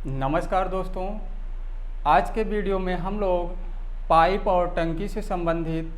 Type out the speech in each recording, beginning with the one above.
नमस्कार दोस्तों, आज के वीडियो में हम लोग पाइप और टंकी से संबंधित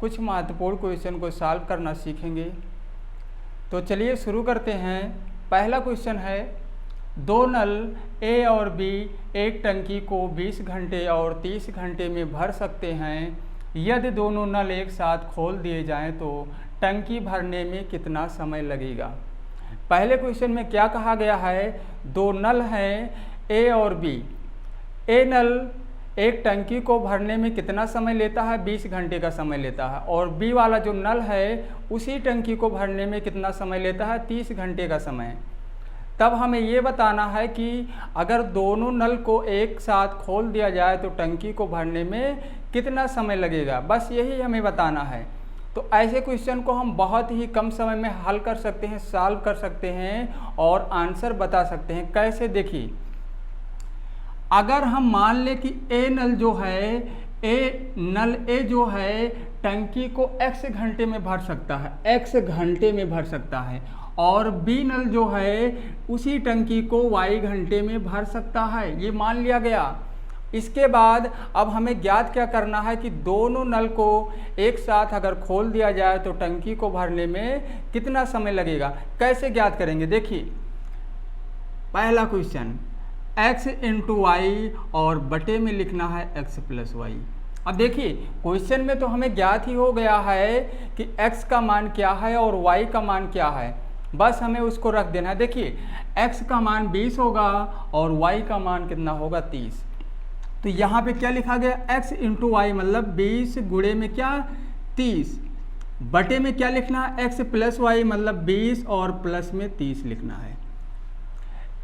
कुछ महत्वपूर्ण क्वेश्चन को सॉल्व करना सीखेंगे। तो चलिए शुरू करते हैं। पहला क्वेश्चन है, दो नल ए और बी एक टंकी को 20 घंटे और 30 घंटे में भर सकते हैं। यदि दोनों नल एक साथ खोल दिए जाएं तो टंकी भरने में कितना समय लगेगा। पहले क्वेश्चन में क्या कहा गया है, दो नल हैं ए और बी। ए नल एक टंकी को भरने में कितना समय लेता है, 20 घंटे का समय लेता है, और बी वाला जो नल है उसी टंकी को भरने में कितना समय लेता है, 30 घंटे का समय। तब हमें ये बताना है कि अगर दोनों नल को एक साथ खोल दिया जाए तो टंकी को भरने में कितना समय लगेगा, बस यही हमें बताना है। तो ऐसे क्वेश्चन को हम बहुत ही कम समय में हल कर सकते हैं, सॉल्व कर सकते हैं और आंसर बता सकते हैं। कैसे, देखिए, अगर हम मान लें कि ए नल जो है टंकी को x घंटे में भर सकता है, x घंटे में भर सकता है, और बी नल जो है उसी टंकी को y घंटे में भर सकता है, ये मान लिया गया। इसके बाद अब हमें ज्ञात क्या करना है कि दोनों नल को एक साथ अगर खोल दिया जाए तो टंकी को भरने में कितना समय लगेगा। कैसे ज्ञात करेंगे, देखिए पहला क्वेश्चन, x इंटू वाई और बटे में लिखना है x प्लस वाई। अब देखिए क्वेश्चन में तो हमें ज्ञात ही हो गया है कि x का मान क्या है और y का मान क्या है, बस हमें उसको रख देना है। देखिए x का मान 20 होगा और y का मान कितना होगा, 30। तो यहाँ पे क्या लिखा गया, x इंटू वाई मतलब 20 गुणे में क्या, 30, बटे में क्या लिखना है, x प्लस वाई मतलब 20 और प्लस में 30 लिखना है।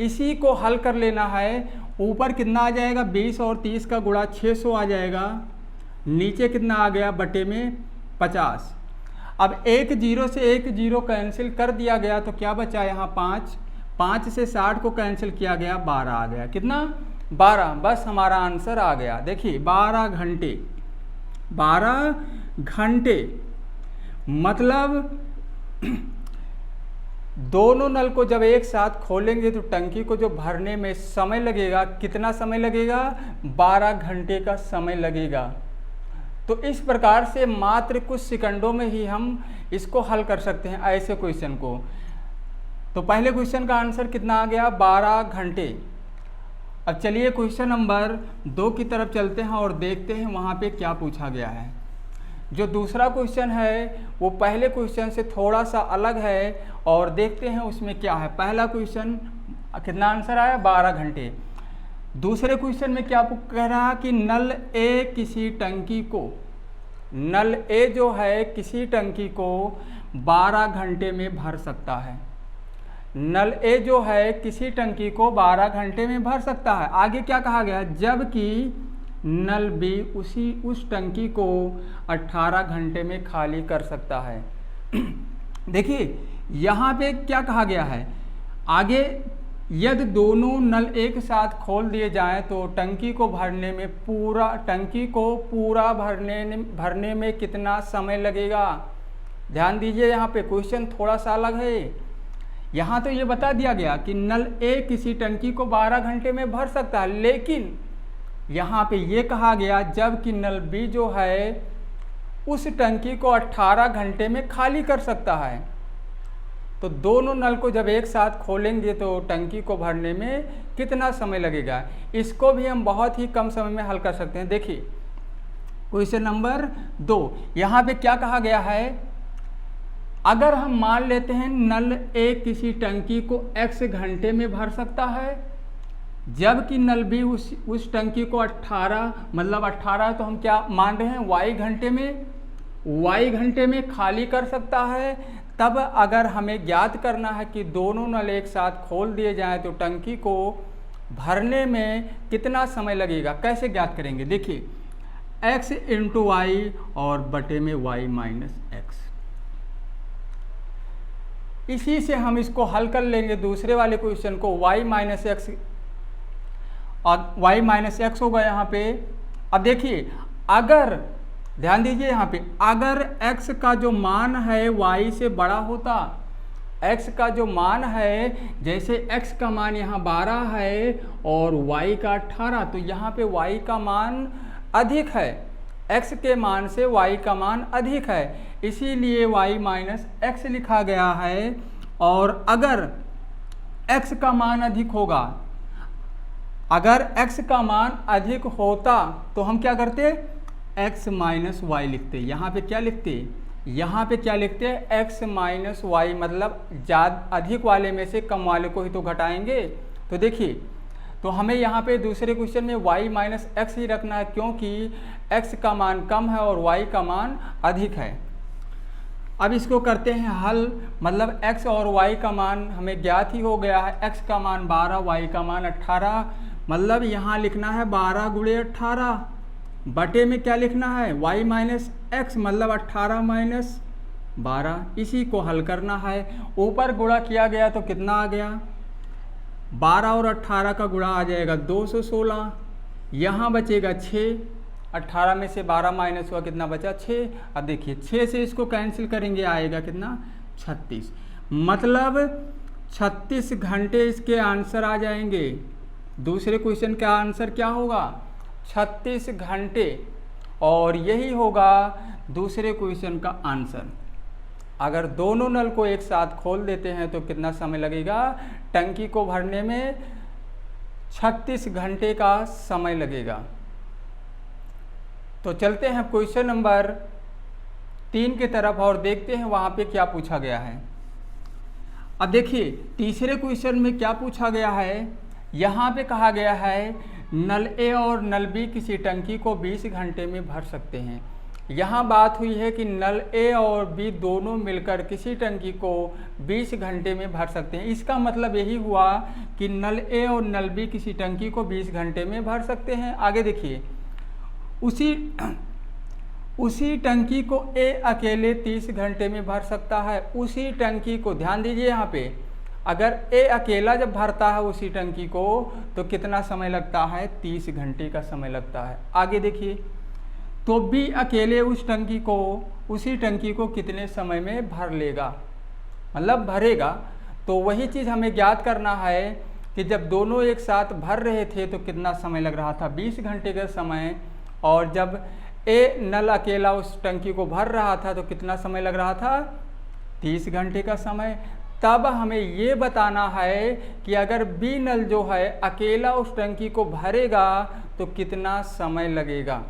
इसी को हल कर लेना है। ऊपर कितना आ जाएगा, 20 और 30 का गुणा 600 आ जाएगा, नीचे कितना आ गया, बटे में 50। अब एक जीरो से एक जीरो कैंसिल कर दिया गया तो क्या बचा यहाँ, 5, 5 से 60 को कैंसिल किया गया, 12 आ गया, कितना, 12। बस हमारा आंसर आ गया। देखिए 12 घंटे, 12 घंटे मतलब दोनों नल को जब एक साथ खोलेंगे तो टंकी को जो भरने में समय लगेगा, कितना समय लगेगा, 12 घंटे का समय लगेगा। तो इस प्रकार से मात्र कुछ सेकंडों में ही हम इसको हल कर सकते हैं ऐसे क्वेश्चन को। तो पहले क्वेश्चन का आंसर कितना आ गया, 12 घंटे। अब चलिए क्वेश्चन नंबर 2 की तरफ चलते हैं और देखते हैं वहाँ पे क्या पूछा गया है। जो दूसरा क्वेश्चन है वो पहले क्वेश्चन से थोड़ा सा अलग है और देखते हैं उसमें क्या है। पहला क्वेश्चन कितना आंसर आया, 12 घंटे। दूसरे क्वेश्चन में क्या कह रहा है कि नल ए किसी टंकी को, नल ए जो है किसी टंकी को 12 घंटे में भर सकता है। नल ए जो है किसी टंकी को 12 घंटे में भर सकता है। आगे क्या कहा गया, जबकि नल बी उस टंकी को 18 घंटे में खाली कर सकता है। देखिए यहाँ पे क्या कहा गया है, आगे यदि दोनों नल एक साथ खोल दिए जाएं तो टंकी को भरने में पूरा भरने में कितना समय लगेगा। ध्यान दीजिए यहाँ पे क्वेश्चन थोड़ा सा अलग है। यहाँ तो ये बता दिया गया कि नल ए किसी टंकी को 12 घंटे में भर सकता है, लेकिन यहाँ पे ये कहा गया जबकि नल बी जो है उस टंकी को 18 घंटे में खाली कर सकता है। तो दोनों नल को जब एक साथ खोलेंगे तो टंकी को भरने में कितना समय लगेगा, इसको भी हम बहुत ही कम समय में हल कर सकते हैं। देखिए क्वेश्चन नंबर 2, यहाँ पे क्या कहा गया है, अगर हम मान लेते हैं नल ए किसी टंकी को x घंटे में भर सकता है, जबकि नल बी उस टंकी को 18 मतलब 18 तो हम क्या मान रहे हैं, y घंटे में खाली कर सकता है। तब अगर हमें ज्ञात करना है कि दोनों नल एक साथ खोल दिए जाएं तो टंकी को भरने में कितना समय लगेगा। कैसे ज्ञात करेंगे, देखिए x इंटू वाई और बटे में y माइनस एक्स। इसी से हम इसको हल कर लेंगे दूसरे वाले क्वेश्चन को, y माइनस एक्स और y माइनस एक्स होगा यहाँ पे। अब देखिए अगर ध्यान दीजिए यहाँ पे, अगर x का जो मान है y से बड़ा होता x का जो मान है, जैसे x का मान यहाँ 12 है और y का 18, तो यहाँ पे y का मान अधिक है, x के मान से y का मान अधिक है, इसीलिए y माइनस x लिखा गया है। और अगर x का मान अधिक होगा, अगर x का मान अधिक होता तो हम क्या करते, x माइनस वाई लिखते। यहाँ पे क्या लिखते, यहाँ पे क्या लिखते हैं, x माइनस वाई, मतलब ज़्यादा अधिक वाले में से कम वाले को ही तो घटाएंगे। तो देखिए, तो हमें यहाँ पे दूसरे क्वेश्चन में y माइनस एक्स ही रखना है, क्योंकि x का मान कम है और y का मान अधिक है। अब इसको करते हैं हल, मतलब x और y का मान हमें ज्ञात ही हो गया है, x का मान 12, y का मान 18, मतलब यहाँ लिखना है 12 गुणे 18, बटे में क्या लिखना है, y माइनस एक्स, मतलब 18 माइनस 12, इसी को हल करना है। ऊपर गुणा किया गया तो कितना आ गया, 12 और 18 का गुणा आ जाएगा 216, यहाँ बचेगा 6, 18 में से 12 माइनस हुआ, कितना बचा 6। अब देखिए 6 से इसको कैंसिल करेंगे, आएगा कितना 36, मतलब 36 घंटे इसके आंसर आ जाएंगे। दूसरे क्वेश्चन का आंसर क्या होगा, 36 घंटे, और यही होगा दूसरे क्वेश्चन का आंसर। अगर दोनों नल को एक साथ खोल देते हैं तो कितना समय लगेगा, टंकी को भरने में 36 घंटे का समय लगेगा। तो चलते हैं क्वेश्चन नंबर 3 की तरफ और देखते हैं वहाँ पे क्या पूछा गया है। अब देखिए तीसरे क्वेश्चन में क्या पूछा गया है, यहाँ पे कहा गया है नल ए और नल बी किसी टंकी को 20 घंटे में भर सकते हैं। यहाँ बात हुई है कि नल ए और बी दोनों मिलकर किसी टंकी को 20 घंटे में भर सकते हैं। इसका मतलब यही हुआ कि नल ए और नल बी किसी टंकी को 20 घंटे में भर सकते हैं। आगे देखिए, उसी टंकी को ए अकेले 30 घंटे में भर सकता है। उसी टंकी को, ध्यान दीजिए यहाँ पे, अगर ए अकेला जब भरता है उसी टंकी को तो कितना समय लगता है, 30 घंटे का समय लगता है। आगे देखिए, तो बी अकेले उसी टंकी को कितने समय में भर लेगा, मतलब भरेगा। तो वही चीज़ हमें ज्ञात करना है कि जब दोनों एक साथ भर रहे थे तो कितना समय लग रहा था, 20 घंटे का समय, और जब ए नल अकेला उस टंकी को भर रहा था तो कितना समय लग रहा था, 30 घंटे का समय। तब हमें ये बताना है कि अगर बी नल जो है अकेला उस टंकी को भरेगा तो कितना समय लगेगा।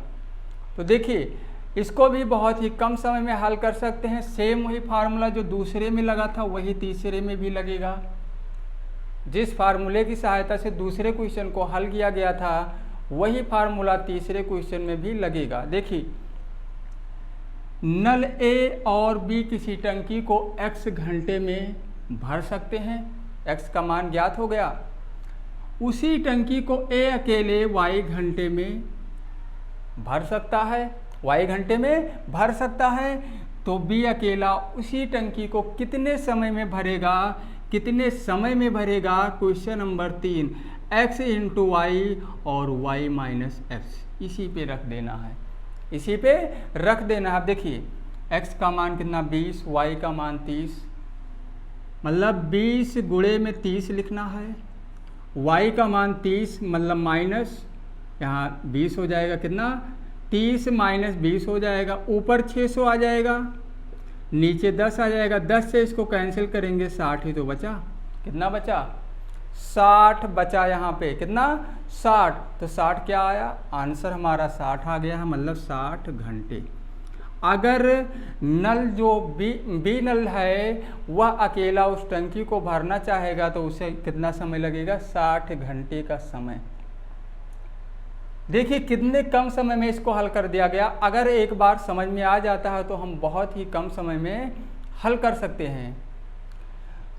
तो देखिए इसको भी बहुत ही कम समय में हल कर सकते हैं। सेम वही फार्मूला जो दूसरे में लगा था वही तीसरे में भी लगेगा। जिस फार्मूले की सहायता से दूसरे क्वेश्चन को हल किया गया था वही फार्मूला तीसरे क्वेश्चन में भी लगेगा। देखिए, नल ए और बी किसी टंकी को x घंटे में भर सकते हैं, x का मान ज्ञात हो गया। उसी टंकी को ए अकेले y घंटे में भर सकता है, y घंटे में भर सकता है। तो b अकेला उसी टंकी को कितने समय में भरेगा, कितने समय में भरेगा। Question number 3, x into y और y माइनस एक्स, इसी पे रख देना है, इसी पे रख देना है। अब देखिए x का मान कितना 20, y का मान 30, मतलब 20 गुणे में 30 लिखना है। y का मान 30 मतलब माइनस, यहाँ 20 हो जाएगा, कितना 30 माइनस 20 हो जाएगा, ऊपर 600 आ जाएगा, नीचे 10 आ जाएगा। 10 से इसको कैंसिल करेंगे 60 ही तो बचा, कितना बचा 60 बचा। यहाँ पे कितना 60, तो 60 क्या आया, आंसर हमारा 60 आ गया है, मतलब 60 घंटे। अगर नल जो बी नल है वह अकेला उस टंकी को भरना चाहेगा तो उसे कितना समय लगेगा, 60 घंटे का समय। देखिए कितने कम समय में इसको हल कर दिया गया। अगर एक बार समझ में आ जाता है तो हम बहुत ही कम समय में हल कर सकते हैं।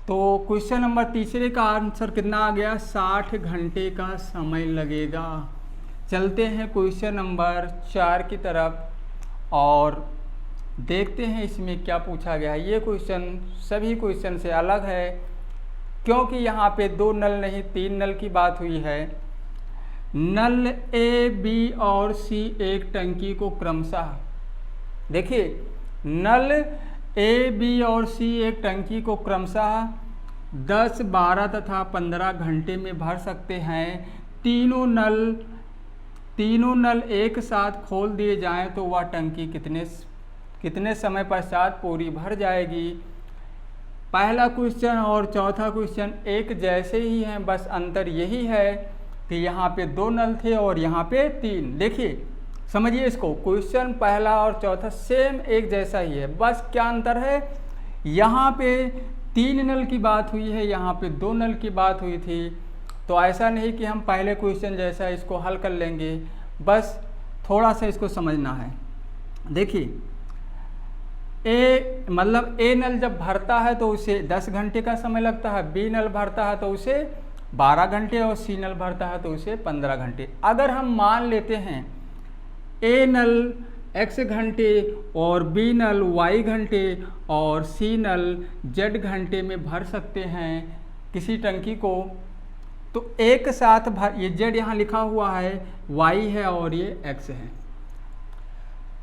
तो क्वेश्चन नंबर तीसरे का आंसर कितना आ गया, 60 घंटे का समय लगेगा। चलते हैं क्वेश्चन नंबर 4 की तरफ और देखते हैं इसमें क्या पूछा गया है। ये क्वेश्चन सभी क्वेश्चन से अलग है क्योंकि यहाँ पे 2 नल नहीं 3 नल की बात हुई है। नल ए, बी और सी एक टंकी को क्रमशः, देखिए नल ए, बी और सी एक टंकी को क्रमशः 10, 12 तथा 15 घंटे में भर सकते हैं। तीनों नल एक साथ खोल दिए जाएं तो वह टंकी कितने समय पश्चात पूरी भर जाएगी। पहला क्वेश्चन और चौथा क्वेश्चन एक जैसे ही हैं, बस अंतर यही है कि यहाँ पे 2 नल थे और यहाँ पे 3। देखिए समझिए इसको, क्वेश्चन पहला और चौथा सेम एक जैसा ही है, बस क्या अंतर है, यहाँ पे 3 नल की बात हुई है, यहाँ पे 2 नल की बात हुई थी। तो ऐसा नहीं कि हम पहले क्वेश्चन जैसा इसको हल कर लेंगे, बस थोड़ा सा इसको समझना है। देखिए ए नल जब भरता है तो उसे 10 घंटे का समय लगता है, बी नल भरता है तो उसे 12 घंटे और सी नल भरता है तो उसे 15 घंटे। अगर हम मान लेते हैं ए नल x घंटे और बी नल y घंटे और सी नल z घंटे में भर सकते हैं किसी टंकी को, तो एक साथ भर, ये z यहाँ लिखा हुआ है, y है और ये x है।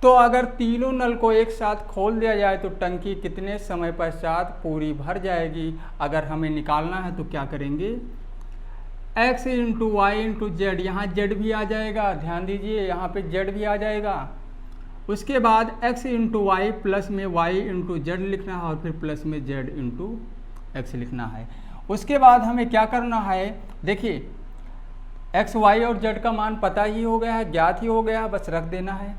तो अगर तीनों नल को एक साथ खोल दिया जाए तो टंकी कितने समय पश्चात पूरी भर जाएगी। अगर हमें निकालना है तो क्या करेंगे, x into y into z, यहाँ जेड भी आ जाएगा, ध्यान दीजिए यहाँ पे जेड भी आ जाएगा। उसके बाद x इंटू वाई प्लस में y इंटू जेड लिखना है और फिर प्लस में z इंटू एक्स लिखना है। उसके बाद हमें क्या करना है, देखिए x, y और z का मान पता ही हो गया है, ज्ञात ही हो गया, बस रख देना है।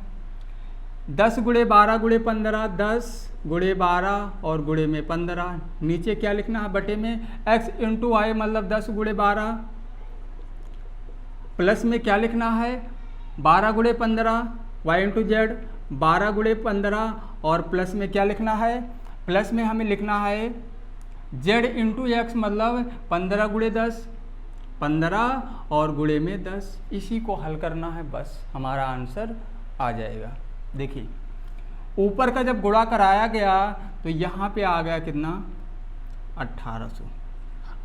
10 गुणे 12 गुणे 15, 10 गुणे 12 और गुणे में 15, नीचे क्या लिखना है बटे में, x इंटू वाई मतलब 10 गुणे 12 प्लस में क्या लिखना है 12 गुणे 15, y इंटू जेड 12 गुणे 15 और प्लस में क्या लिखना है, प्लस में हमें लिखना है z इंटू एक्स मतलब 15 गुणे 10, 15 और गुणे में 10। इसी को हल करना है, बस हमारा आंसर आ जाएगा। देखिए ऊपर का जब गुणा कराया गया तो यहाँ पे आ गया कितना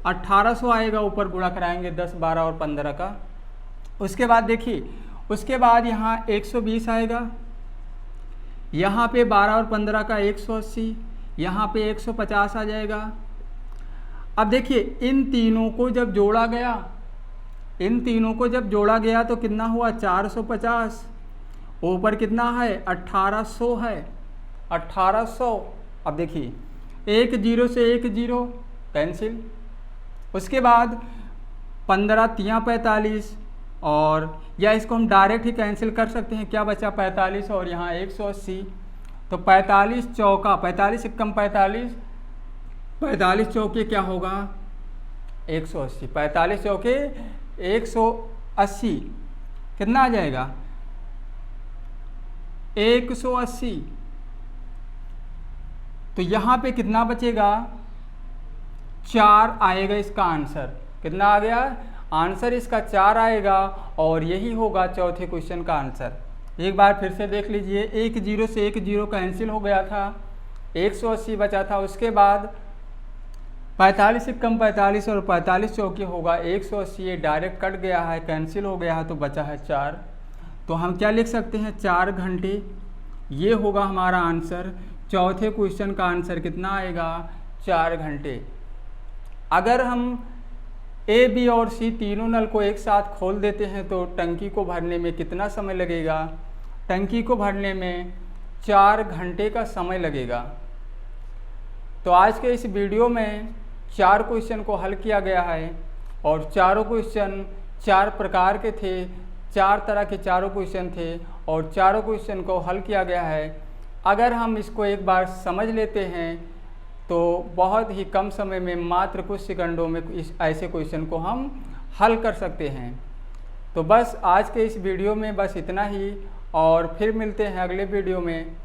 1800 आएगा, ऊपर गुणा कराएंगे 10, 12 और 15 का। उसके बाद देखिए, उसके बाद यहाँ 120 आएगा, यहाँ पे 12 और 15 का 180, यहाँ पे 150 आ जाएगा। अब देखिए इन तीनों को जब जोड़ा गया तो कितना हुआ 450, ऊपर कितना है 1800 है, 1800। अब देखिए एक जीरो से एक जीरो कैंसिल, उसके बाद 15 तियाँ 45 और या इसको हम डायरेक्ट ही कैंसिल कर सकते हैं, क्या बचा 45 और यहाँ 180। तो 45 चौका 45 एकम 45, 45 चौके क्या होगा 180, 45 चौके 180 कितना आ जाएगा 180। तो यहाँ पे कितना बचेगा 4 आएगा, इसका आंसर कितना आ गया, आंसर इसका 4 आएगा और यही होगा चौथे क्वेश्चन का आंसर। एक बार फिर से देख लीजिए, एक जीरो से एक जीरो कैंसिल हो गया था, 180 बचा था। उसके बाद 45 एकम 45 और 45 चौके होगा 180, ये डायरेक्ट कट गया है, कैंसिल हो गया है, तो बचा है 4। तो हम क्या लिख सकते हैं 4 घंटे, ये होगा हमारा आंसर। चौथे क्वेश्चन का आंसर कितना आएगा 4 घंटे। अगर हम ए, बी और सी तीनों नल को एक साथ खोल देते हैं तो टंकी को भरने में कितना समय लगेगा, टंकी को भरने में 4 घंटे का समय लगेगा। तो आज के इस वीडियो में 4 क्वेश्चन को हल किया गया है और चारों क्वेश्चन 4 प्रकार के थे, 4 तरह के चारों क्वेश्चन थे और चारों क्वेश्चन को हल किया गया है। अगर हम इसको एक बार समझ लेते हैं तो बहुत ही कम समय में, मात्र कुछ सेकंडों में इस ऐसे क्वेश्चन को हम हल कर सकते हैं। तो बस आज के इस वीडियो में बस इतना ही और फिर मिलते हैं अगले वीडियो में।